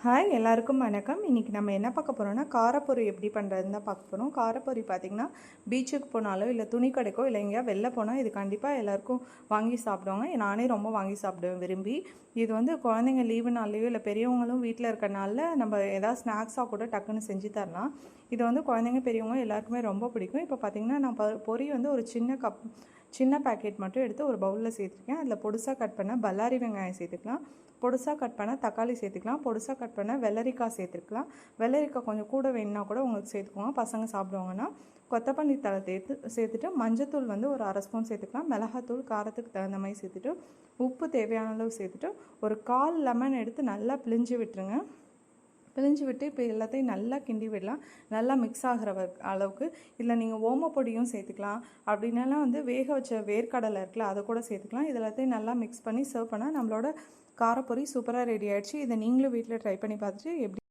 Hi எல்லாருக்கும் வணக்கம். இன்றைக்கி நம்ம என்ன பார்க்க போகிறோம்னா காரப்பொரி எப்படி பண்ணுறதுன்னு தான் பார்க்க போகிறோம். காரப்பொரி பார்த்திங்கன்னா பீச்சுக்கு போனாலோ இல்லை துணி கடைக்கோ இல்லை எங்கேயா வெளில போனால் இது கண்டிப்பாக எல்லாருக்கும் வாங்கி சாப்பிடுவாங்க. நானே ரொம்ப வாங்கி சாப்பிடுவேன் விரும்பி. இது வந்து குழந்தைங்க லீவு நாள்லேயோ இல்லை பெரியவங்களும் வீட்டில் இருக்கனால நம்ம ஏதாவது ஸ்நாக்ஸாக கூட டக்குன்னு செஞ்சு தரலாம். இது வந்து குழந்தைங்க பெரியவங்க எல்லாருக்குமே ரொம்ப பிடிக்கும். இப்போ பார்த்திங்கன்னா நான் பொரி வந்து ஒரு சின்ன பேக்கெட் மட்டும் எடுத்து ஒரு பவுலில் சேர்த்துருக்கேன். அதில் பொடுசாக கட் பண்ண பல்லாரி வெங்காயம் சேர்த்துக்கலாம், பொடுசாக கட் பண்ண தக்காளி சேர்த்துக்கலாம், பொடுசாக கட் பண்ண வெள்ளரிக்காய் சேர்த்துக்கலாம். வெள்ளரிக்காய் கொஞ்சம் கூட வேணுன்னா கூட உங்களுக்கு சேர்த்துக்கோங்க, பசங்க சாப்பிடுவாங்கன்னா. கொத்தமல்லி தழை சேர்த்துட்டு மஞ்சத்தூள் வந்து ஒரு 1/2 ஸ்பூன் சேர்த்துக்கலாம், மிளகாத்தூள் காரத்துக்கு தகுந்த மாதிரி சேர்த்துட்டு உப்பு தேவையான அளவு சேர்த்துட்டு ஒரு 1/4 லெமன் எடுத்து நல்லா பிழிஞ்சு விட்டுருங்க. பிழிஞ்சு விட்டு இப்போ எல்லாத்தையும் நல்லா கிண்டி விடலாம், நல்லா மிக்ஸ் ஆகிற அளவுக்கு. இல்லை நீங்கள் ஓமப்பொடியும் சேர்த்துக்கலாம், அப்படின்னாலாம் வந்து வேக வச்ச வேர்க்கடலை இருக்குல்ல அதை கூட சேர்த்துக்கலாம். இது எல்லாத்தையும் நல்லா மிக்ஸ் பண்ணி சர்வ் பண்ணால் நம்மளோட காரப்பொரி சூப்பராக ரெடி ஆகிடுச்சு. இதை நீங்களும் வீட்டில் ட்ரை பண்ணி பார்த்துட்டு எப்படி